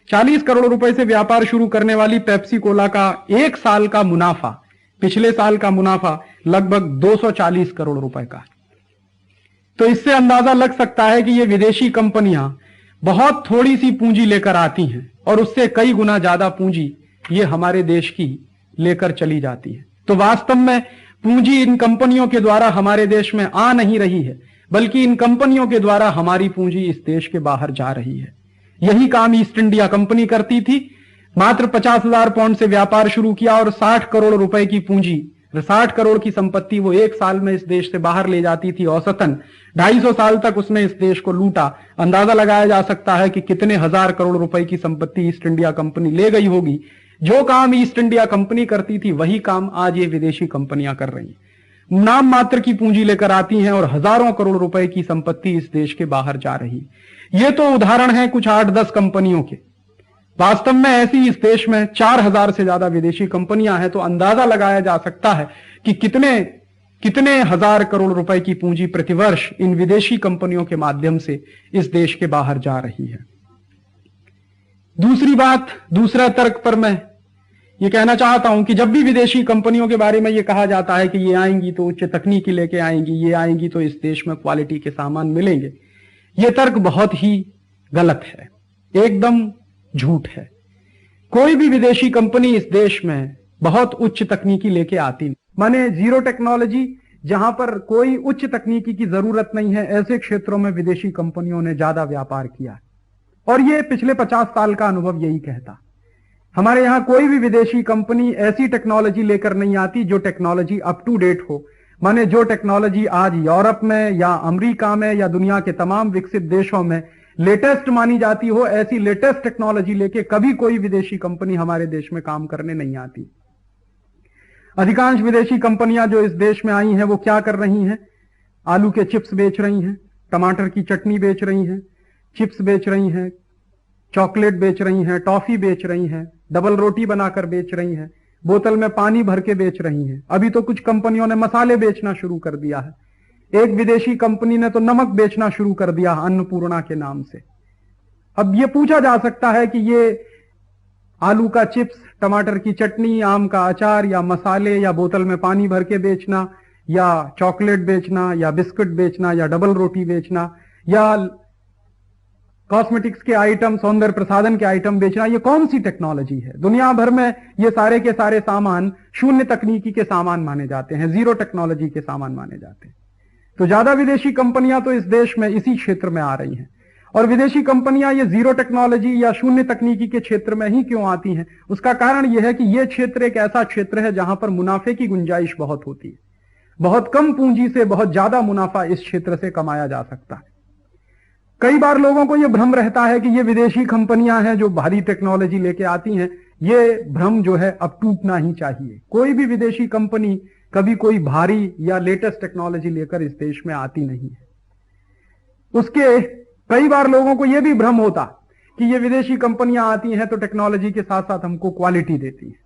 40 करोड़ रुपए से व्यापार शुरू करने वाली पेप्सी कोला का एक साल का मुनाफा, पिछले साल का मुनाफा लगभग 240 करोड़ रुपए का। तो इससे अंदाजा लग सकता है कि ये विदेशी कंपनियां बहुत थोड़ी सी पूंजी लेकर आती हैं और उससे कई गुना ज्यादा पूंजी ये हमारे देश की लेकर चली जाती है। तो वास्तव में पूंजी इन कंपनियों के द्वारा हमारे देश में आ नहीं रही है, बल्कि इन कंपनियों के द्वारा हमारी पूंजी इस देश के बाहर जा रही है। यही काम ईस्ट इंडिया कंपनी करती थी। मात्र 50,000 पाउंड से व्यापार शुरू किया और 60 करोड़ रुपए की पूंजी, 60 करोड़ की संपत्ति वो एक साल में इस देश से बाहर ले जाती थी। औसतन 250 साल तक उसने इस देश को लूटा। अंदाजा लगाया जा सकता है कि कितने हजार करोड़ रुपए की संपत्ति ईस्ट इंडिया कंपनी ले गई होगी। जो काम ईस्ट इंडिया कंपनी करती थी वही काम आज ये विदेशी कंपनियां कर रही हैं। नाम मात्र की पूंजी लेकर आती हैं और हजारों करोड़ रुपए की संपत्ति इस देश के बाहर जा रही है। ये तो उदाहरण है कुछ 8-10 कंपनियों के। वास्तव में ऐसी इस देश में 4,000 से ज्यादा विदेशी कंपनियां हैं। तो अंदाजा लगाया जा सकता है कि कितने हजार करोड़ रुपए की पूंजी प्रतिवर्ष इन विदेशी कंपनियों के माध्यम से इस देश के बाहर जा रही है। दूसरी बात, दूसरा तर्क पर मैं ये कहना चाहता हूं कि जब भी विदेशी कंपनियों के बारे में ये कहा जाता है कि ये आएंगी तो उच्च तकनीकी लेके आएंगी, ये आएंगी तो इस देश में क्वालिटी के सामान मिलेंगे, ये तर्क बहुत ही गलत है, एकदम झूठ है। कोई भी विदेशी कंपनी इस देश में बहुत उच्च तकनीकी लेके आती नहीं। माने जीरो टेक्नोलॉजी, जहां पर कोई उच्च तकनीकी की जरूरत नहीं है, ऐसे क्षेत्रों में विदेशी कंपनियों ने ज्यादा व्यापार किया और ये पिछले 50 साल का अनुभव यही कहता। हमारे यहां कोई भी विदेशी कंपनी ऐसी टेक्नोलॉजी लेकर नहीं आती जो टेक्नोलॉजी अप टू डेट हो। माने जो टेक्नोलॉजी आज यूरोप में या अमेरिका में या दुनिया के तमाम विकसित देशों में लेटेस्ट मानी जाती हो, ऐसी लेटेस्ट टेक्नोलॉजी लेके कभी कोई विदेशी कंपनी हमारे देश में काम करने नहीं आती। अधिकांश विदेशी कंपनियां जो इस देश में आई हैं वो क्या कर रही हैं? आलू के चिप्स बेच रही हैं, टमाटर की चटनी बेच रही हैं, चिप्स बेच रही हैं, चॉकलेट बेच रही हैं, टॉफी बेच रही हैं, डबल रोटी बनाकर बेच रही हैं, बोतल में पानी भर के बेच रही हैं। अभी तो कुछ कंपनियों ने मसाले बेचना शुरू कर दिया है। एक विदेशी कंपनी ने तो नमक बेचना शुरू कर दिया अन्नपूर्णा के नाम से। अब ये पूछा जा सकता है कि ये आलू का चिप्स, टमाटर की चटनी, आम का अचार या मसाले या बोतल में पानी भर के बेचना या चॉकलेट बेचना या बिस्कुट बेचना या डबल रोटी बेचना या कॉस्मेटिक्स के आइटम, सौंदर्य प्रसाधन के आइटम बेचना, ये कौन सी टेक्नोलॉजी है? दुनिया भर में ये सारे के सारे सामान शून्य तकनीकी के सामान माने जाते हैं, जीरो टेक्नोलॉजी के सामान माने जाते हैं। तो ज्यादा विदेशी कंपनियां तो इस देश में इसी क्षेत्र में आ रही हैं। और विदेशी कंपनियां ये जीरो टेक्नोलॉजी या शून्य तकनीकी के क्षेत्र में ही क्यों आती हैं? उसका कारण यह है कि यह क्षेत्र एक ऐसा क्षेत्र है जहां पर मुनाफे की गुंजाइश बहुत होती है। बहुत कम पूंजी से बहुत ज्यादा मुनाफा इस क्षेत्र से कमाया जा सकता है। कई बार लोगों को यह भ्रम रहता है कि ये विदेशी कंपनियां हैं जो भारी टेक्नोलॉजी लेके आती हैं। ये भ्रम जो है अब टूटना ही चाहिए। कोई भी विदेशी कंपनी कभी कोई भारी या लेटेस्ट टेक्नोलॉजी लेकर इस देश में आती नहीं है। उसके कई बार लोगों को यह भी भ्रम होता कि ये विदेशी कंपनियां आती हैं तो टेक्नोलॉजी के साथ साथ हमको क्वालिटी देती हैं।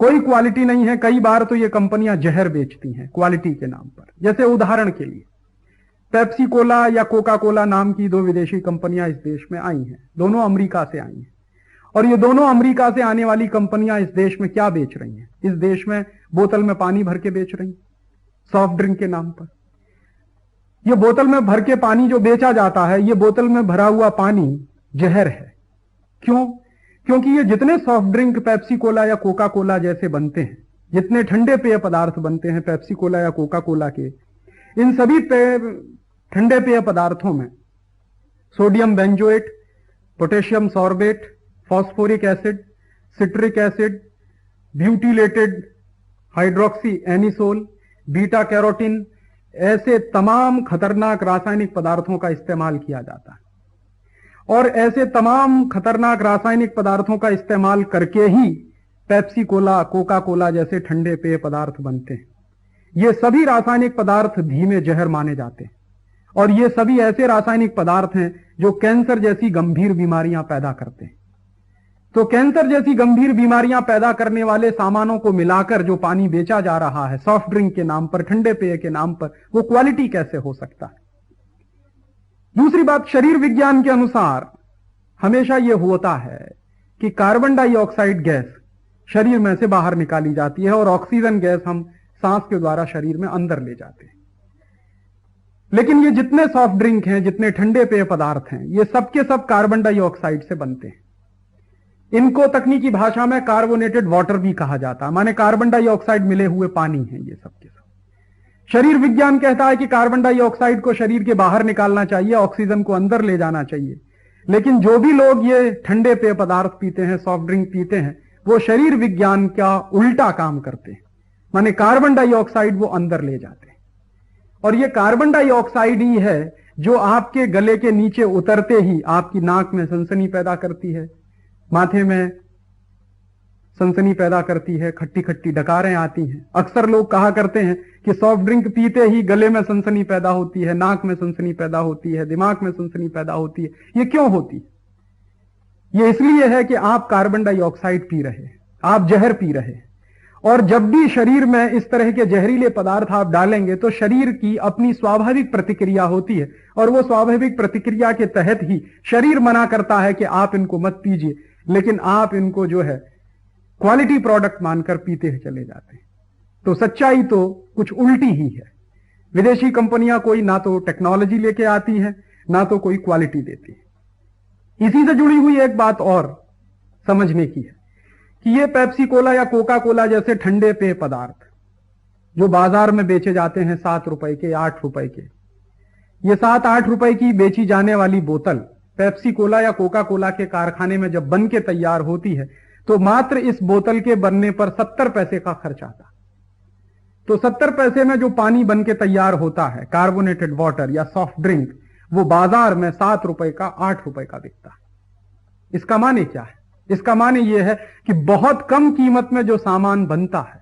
कोई क्वालिटी नहीं है। कई बार तो ये कंपनियां जहर बेचती हैं क्वालिटी के नाम पर। जैसे उदाहरण के लिए पेप्सी कोला या कोका कोला नाम की 2 विदेशी कंपनियां इस देश में आई हैं। दोनों अमेरिका से आई हैं और ये दोनों अमेरिका से आने वाली कंपनियां इस देश में क्या बेच रही हैं? इस देश में बोतल में पानी भर के बेच रही, सॉफ्ट ड्रिंक के नाम पर। ये बोतल में भर के पानी जो बेचा जाता है, ये बोतल में भरा हुआ पानी जहर है। क्यों? क्योंकि ये जितने सॉफ्ट ड्रिंक पेप्सी कोला या कोका कोला जैसे बनते हैं, जितने ठंडे पेय पदार्थ बनते हैं पेप्सी कोला या कोका कोला के, इन सभी ठंडे पेय पदार्थों में sodium benzoate, potassium sorbate, phosphoric acid, citric acid, butylated hydroxy anisole, beta carotene, ऐसे तमाम खतरनाक रासायनिक पदार्थों का इस्तेमाल किया जाता है। और ऐसे तमाम खतरनाक रासायनिक पदार्थों का इस्तेमाल करके ही पेप्सी कोला, कोका कोला जैसे ठंडे पेय पदार्थ बनते हैं। ये सभी रासायनिक पदार्थ धीमे जहर माने जाते हैं और ये सभी ऐसे रासायनिक पदार्थ हैं जो कैंसर जैसी गंभीर बीमारियां पैदा करते हैं। तो कैंसर जैसी गंभीर बीमारियां पैदा करने वाले सामानों को मिलाकर जो पानी बेचा जा रहा है सॉफ्ट ड्रिंक के नाम पर, ठंडे पेय के नाम पर, वो क्वालिटी कैसे हो सकता है? दूसरी बात, शरीर विज्ञान के अनुसार हमेशा यह होता है कि कार्बन डाइऑक्साइड गैस शरीर में से बाहर निकाली जाती है और ऑक्सीजन गैस हम सांस के द्वारा शरीर में अंदर ले जाते हैं। लेकिन ये जितने सॉफ्ट ड्रिंक हैं, जितने ठंडे पेय पदार्थ हैं, ये सब के सब कार्बन डाइऑक्साइड से बनते हैं। इनको तकनीकी भाषा में कार्बोनेटेड वाटर भी कहा जाता है, माने कार्बन डाइऑक्साइड मिले हुए पानी है ये सब के सब। शरीर विज्ञान कहता है कि कार्बन डाइऑक्साइड को शरीर के बाहर निकालना चाहिए, ऑक्सीजन को अंदर ले जाना चाहिए। लेकिन जो भी लोग ये ठंडे पेय पदार्थ पीते हैं, सॉफ्ट ड्रिंक पीते हैं, वो शरीर विज्ञान का उल्टा काम करते हैं, माने कार्बन डाइऑक्साइड वो अंदर ले जाते हैं। और ये कार्बन डाइऑक्साइड ही है जो आपके गले के नीचे उतरते ही आपकी नाक में सनसनी पैदा करती है, माथे में सनसनी पैदा करती है, खट्टी खट्टी डकारें आती हैं। अक्सर लोग कहा करते हैं कि सॉफ्ट ड्रिंक पीते ही गले में सनसनी पैदा होती है, नाक में सनसनी पैदा होती है, दिमाग में सनसनी पैदा होती है। ये क्यों होती है? ये इसलिए है कि आप कार्बन डाइऑक्साइड पी रहे हैं, आप जहर पी रहे हैं। और जब भी शरीर में इस तरह के जहरीले पदार्थ आप डालेंगे तो शरीर की अपनी स्वाभाविक प्रतिक्रिया होती है, और वो स्वाभाविक प्रतिक्रिया के तहत ही शरीर मना करता है कि आप इनको मत पीजिए, लेकिन आप इनको जो है क्वालिटी प्रोडक्ट मानकर पीते चले जाते हैं। तो सच्चाई तो कुछ उल्टी ही है। विदेशी कंपनियां कोई ना तो टेक्नोलॉजी लेके आती है, ना तो कोई क्वालिटी देती है। इसी से जुड़ी हुई एक बात और समझने की है कि ये पेप्सी कोला या कोका कोला जैसे ठंडे पेय पदार्थ जो बाजार में बेचे जाते हैं 7 रुपए के, 8 रुपए के, ये 7-8 रुपए की बेची जाने वाली बोतल पेप्सी कोला या कोका कोला के कारखाने में जब बन के तैयार होती है तो मात्र इस बोतल के बनने पर 70 पैसे का खर्च आता। तो 70 पैसे में जो पानी बन के तैयार होता है, कार्बोनेटेड वाटर या सॉफ्ट ड्रिंक, वो बाजार में 7 रुपए का, 8 रुपए का बिकता है। इसका माने क्या है? इसका माने यह है कि बहुत कम कीमत में जो सामान बनता है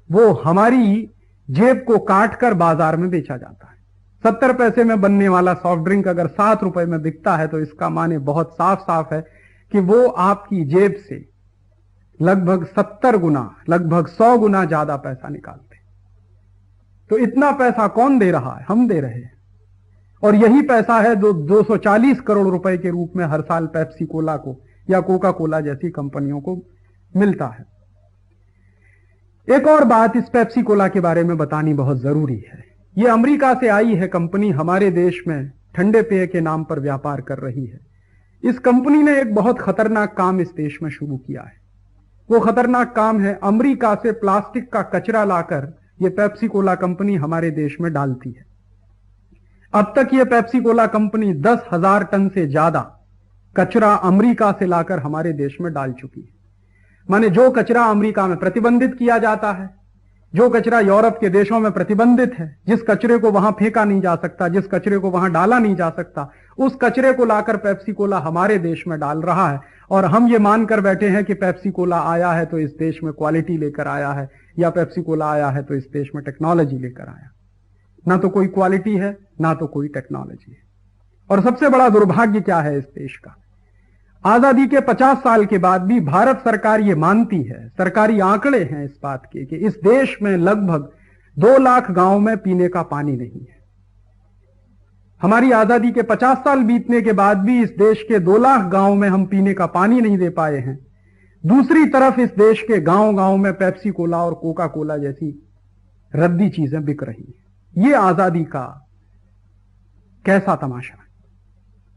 वो हमारी जेब को काटकर बाजार में बेचा जाता है। 70 पैसे में बनने वाला सॉफ्ट ड्रिंक अगर 7 रुपए में बिकता है तो इसका माने बहुत साफ साफ है कि वो आपकी जेब से लगभग 70 गुना, लगभग 100 गुना ज्यादा पैसा निकालते हैं। तो इतना पैसा कौन दे रहा है? हम दे रहे हैं। और यही पैसा है जो 240 करोड़ रुपए के रूप में हर साल पेप्सी कोला को या कोका कोला जैसी कंपनियों को मिलता है। एक और बात इस पेप्सी कोला के बारे में बतानी बहुत जरूरी है। यह अमेरिका से आई है कंपनी, हमारे देश में ठंडे पेय के नाम पर व्यापार कर रही है। इस कंपनी ने एक बहुत खतरनाक काम इस देश में शुरू किया है। वो खतरनाक काम है, अमेरिका से प्लास्टिक का कचरा लाकर यह पेप्सी कोला कंपनी हमारे देश में डालती है। अब तक यह पेप्सी कोला कंपनी 10,000 टन से ज्यादा कचरा अमेरिका से लाकर हमारे देश में डाल चुकी है। माने जो कचरा अमेरिका में प्रतिबंधित किया जाता है, जो कचरा यूरोप के देशों में प्रतिबंधित है, जिस कचरे को वहां फेंका नहीं जा सकता, जिस कचरे को वहां डाला नहीं जा सकता, उस कचरे को लाकर पेप्सी कोला हमारे देश में डाल रहा है। और हम ये मानकर बैठे हैं कि पेप्सी कोला आया है तो इस देश में क्वालिटी लेकर आया है, या पेप्सी कोला आया है तो इस देश में टेक्नोलॉजी लेकर आया। ना तो कोई क्वालिटी है, ना तो कोई टेक्नोलॉजी है। और सबसे बड़ा दुर्भाग्य क्या है इस देश का? आजादी के 50 साल के बाद भी भारत सरकार ये मानती है, सरकारी आंकड़े हैं इस बात के, कि इस देश में लगभग 2 लाख गांव में पीने का पानी नहीं है। हमारी आजादी के 50 साल बीतने के बाद भी इस देश के 2 लाख गांव में हम पीने का पानी नहीं दे पाए हैं। दूसरी तरफ इस देश के गांव गांव में पेप्सी कोला और कोका कोला जैसी रद्दी चीजें बिक रही हैं। ये आजादी का कैसा तमाशा है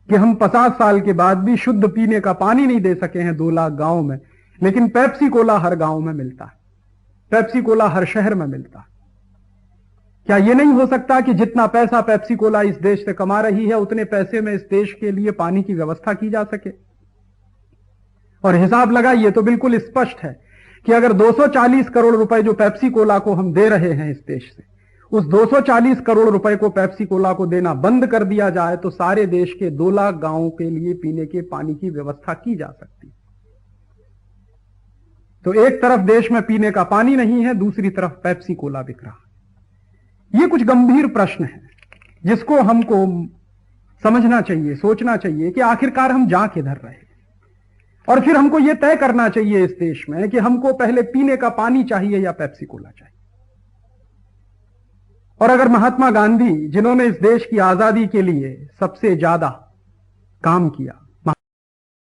कि हम 50 साल के बाद भी शुद्ध पीने का पानी नहीं दे सके हैं 2 लाख गांव में, लेकिन पेप्सी कोला हर गांव में मिलता है, पेप्सी कोला हर शहर में मिलता है। क्या यह नहीं हो सकता कि जितना पैसा पेप्सी कोला इस देश से कमा रही है उतने पैसे में इस देश के लिए पानी की व्यवस्था की जा सके? और हिसाब लगाइए तो बिल्कुल स्पष्ट है कि अगर 240 करोड़ रुपए जो पेप्सी कोला को हम दे रहे हैं इस देश से, उस 240 करोड़ रुपए को पेप्सी कोला को देना बंद कर दिया जाए तो सारे देश के 2 लाख गांवों के लिए पीने के पानी की व्यवस्था की जा सकती है। तो एक तरफ देश में पीने का पानी नहीं है, दूसरी तरफ पेप्सी कोला बिक रहा है। यह कुछ गंभीर प्रश्न है जिसको हमको समझना चाहिए, सोचना चाहिए कि आखिरकार हम जा किधर रहे। और फिर हमको यह तय करना चाहिए इस देश में कि हमको पहले पीने का पानी चाहिए या पेप्सी कोला चाहिए। और अगर महात्मा गांधी, जिन्होंने इस देश की आजादी के लिए सबसे ज्यादा काम किया,